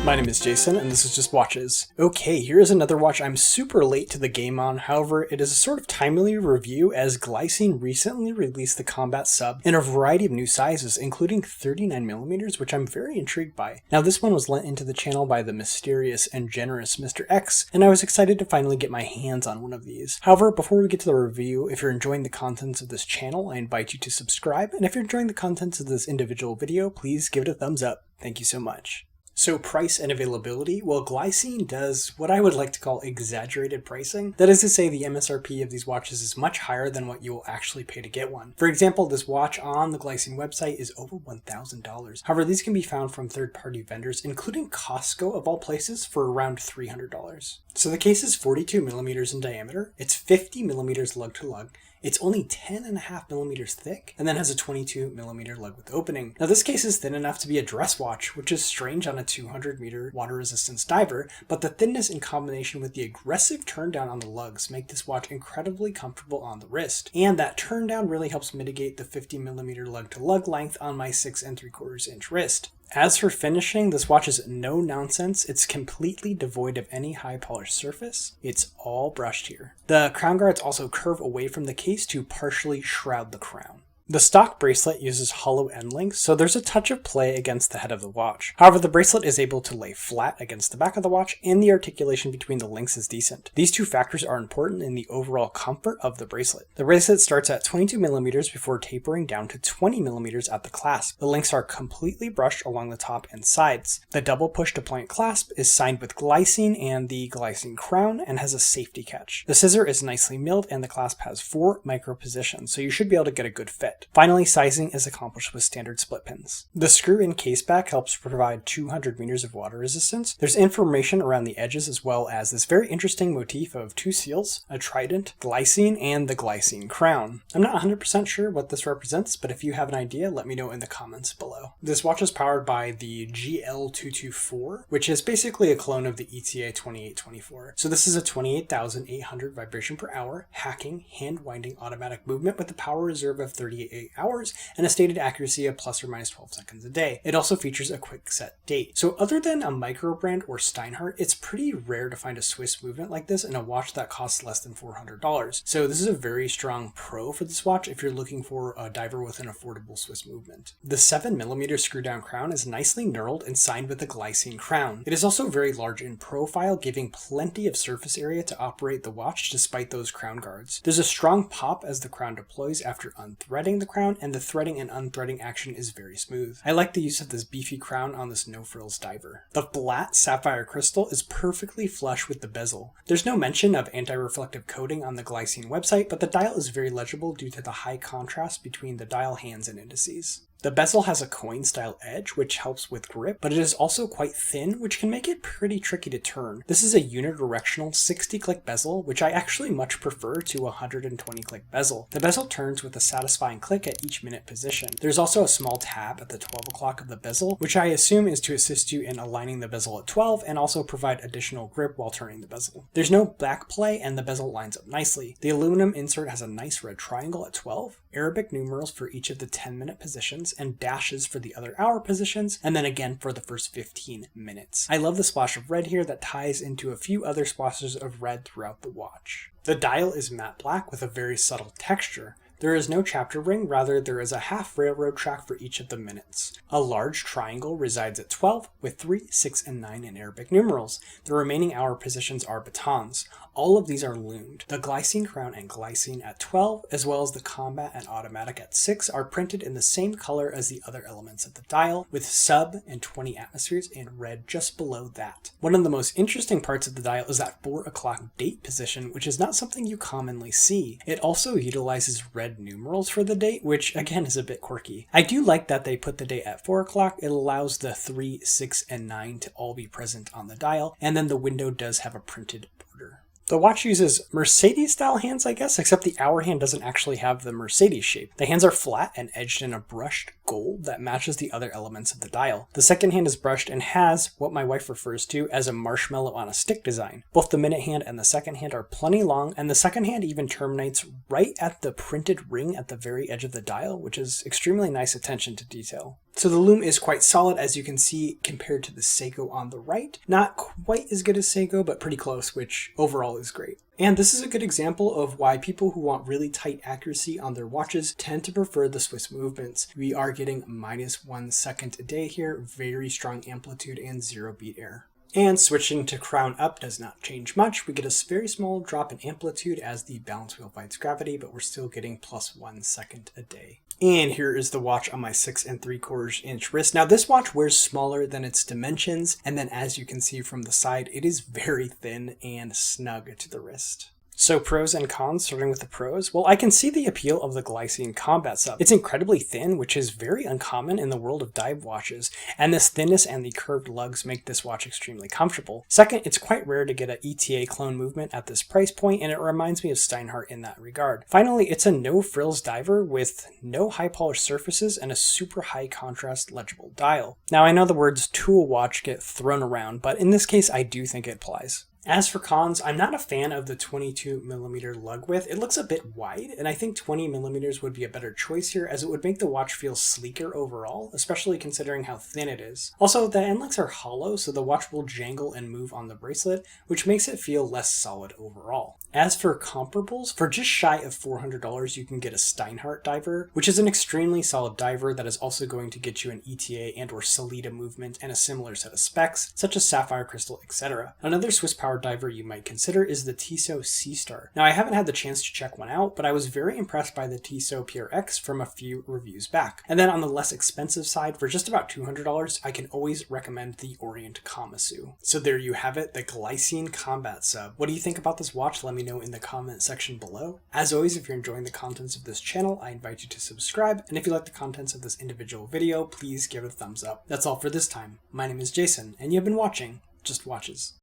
My name is Jason, and this is Just Watches. Okay, here's another watch I'm super late to the game on. However, it is a sort of timely review as Glycine recently released the combat sub in a variety of new sizes, including 39mm, which I'm very intrigued by. Now, this one was lent into the channel by the mysterious and generous Mr. X, and I was excited to finally get my hands on one of these. However, before we get to the review, if you're enjoying the contents of this channel, I invite you to subscribe, and if you're enjoying the contents of this individual video, please give it a thumbs up. Thank you so much. So price and availability, well, Glycine does what I would like to call exaggerated pricing. That is to say, the MSRP of these watches is much higher than what you will actually pay to get one. For example, this watch on the Glycine website is over $1,000. However, these can be found from third-party vendors, including Costco of all places, for around $300. So the case is 42mm in diameter, it's 50mm lug to lug, it's only 10.5mm thick, and then has a 22mm lug with opening. Now this case is thin enough to be a dress watch, which is strange on a 200-meter water resistance diver, but the thinness in combination with the aggressive turn down on the lugs make this watch incredibly comfortable on the wrist. And that turn down really helps mitigate the 50mm lug to lug length on my 6 3/4 inch wrist. As for finishing, this watch is no nonsense. It's completely devoid of any high polished surface. It's all brushed here. The crown guards also curve away from the case to partially shroud the crown. The stock bracelet uses hollow end links, so there's a touch of play against the head of the watch. However, the bracelet is able to lay flat against the back of the watch, and the articulation between the links is decent. These two factors are important in the overall comfort of the bracelet. The bracelet starts at 22mm before tapering down to 20mm at the clasp. The links are completely brushed along the top and sides. The double push-to-point clasp is signed with Glycine and the Glycine crown and has a safety catch. The scissor is nicely milled and the clasp has 4 micro positions, so you should be able to get a good fit. Finally, sizing is accomplished with standard split pins. The screw-in caseback helps provide 200 meters of water resistance. There's information around the edges as well as this very interesting motif of 2 seals, a trident, Glycine, and the Glycine crown. I'm not 100% sure what this represents, but if you have an idea, let me know in the comments below. This watch is powered by the GL0264, which is basically a clone of the ETA 2824. So this is a 28,800 vibration per hour, hacking, hand-winding automatic movement with a power reserve of 38 hours and a stated accuracy of plus or minus 12 seconds a day. It also features a quick set date. So other than a micro brand or Steinhardt, it's pretty rare to find a Swiss movement like this in a watch that costs less than $400. So this is a very strong pro for this watch if you're looking for a diver with an affordable Swiss movement. The 7mm screw down crown is nicely knurled and signed with the Glycine crown. It is also very large in profile, giving plenty of surface area to operate the watch despite those crown guards. There's a strong pop as the crown deploys after unthreading the crown, and the threading and unthreading action is very smooth. I like the use of this beefy crown on this no frills diver. The flat sapphire crystal is perfectly flush with the bezel. There's no mention of anti-reflective coating on the Glycine website, but the dial is very legible due to the high contrast between the dial hands and indices. The bezel has a coin-style edge, which helps with grip, but it is also quite thin, which can make it pretty tricky to turn. This is a unidirectional 60-click bezel, which I actually much prefer to a 120-click bezel. The bezel turns with a satisfying click at each minute position. There's also a small tab at the 12 o'clock of the bezel, which I assume is to assist you in aligning the bezel at 12 and also provide additional grip while turning the bezel. There's no back play, and the bezel lines up nicely. The aluminum insert has a nice red triangle at 12, Arabic numerals for each of the 10-minute positions, and dashes for the other hour positions, and then again for the first 15 minutes. I love the splash of red here that ties into a few other splashes of red throughout the watch. The dial is matte black with a very subtle texture. There is no chapter ring, rather there is a half railroad track for each of the minutes. A large triangle resides at 12 with 3, 6, and 9 in Arabic numerals. The remaining hour positions are batons. All of these are loomed. The Glycine crown and Glycine at 12, as well as the combat and automatic at 6, are printed in the same color as the other elements of the dial, with sub and 20 atmospheres in red just below that. One of the most interesting parts of the dial is that 4 o'clock date position, which is not something you commonly see. It also utilizes red numerals for the date, which again is a bit quirky. I do like that they put the date at 4 o'clock. It allows the 3, 6, and 9 to all be present on the dial, and then the window does have a printed border. The watch uses Mercedes-style hands, I guess, except the hour hand doesn't actually have the Mercedes shape. The hands are flat and edged in a brushed gold that matches the other elements of the dial. The second hand is brushed and has what my wife refers to as a marshmallow on a stick design. Both the minute hand and the second hand are plenty long, and the second hand even terminates right at the printed ring at the very edge of the dial, which is extremely nice attention to detail. So the Lume is quite solid, as you can see, compared to the Seiko on the right. Not quite as good as Seiko, but pretty close, which overall is great. And this is a good example of why people who want really tight accuracy on their watches tend to prefer the Swiss movements. We are getting -1 second a day here, very strong amplitude and 0 beat error. And switching to crown up does not change much. We get a very small drop in amplitude as the balance wheel fights gravity, but we're still getting +1 second a day. And here is the watch on my 6 3/4 inch wrist. Now this watch wears smaller than its dimensions, and then as you can see from the side, it is very thin and snug to the wrist. So pros and cons, starting with the pros. Well, I can see the appeal of the Glycine combat sub. It's incredibly thin, which is very uncommon in the world of dive watches, and this thinness and the curved lugs make this watch extremely comfortable. Second, it's quite rare to get an ETA clone movement at this price point, and it reminds me of Steinhardt in that regard. Finally, it's a no-frills diver with no high-polished surfaces and a super high-contrast legible dial. Now, I know the words tool watch get thrown around, but in this case, I do think it applies. As for cons, I'm not a fan of the 22mm lug width. It looks a bit wide, and I think 20mm would be a better choice here, as it would make the watch feel sleeker overall, especially considering how thin it is. Also, the end links are hollow, so the watch will jangle and move on the bracelet, which makes it feel less solid overall. As for comparables, for just shy of $400, you can get a Steinhardt diver, which is an extremely solid diver that is also going to get you an ETA and or Sellita movement and a similar set of specs, such as sapphire crystal, etc. Another Swiss powered diver you might consider is the Tissot Seastar. Now, I haven't had the chance to check one out, but I was very impressed by the Tissot PRX from a few reviews back. And then on the less expensive side, for just about $200, I can always recommend the Orient Kamasu. So there you have it, the Glycine combat sub. What do you think about this watch? Let me know in the comment section below. As always, if you're enjoying the contents of this channel, I invite you to subscribe, and if you like the contents of this individual video, please give it a thumbs up. That's all for this time. My name is Jason, and you've been watching Just Watches.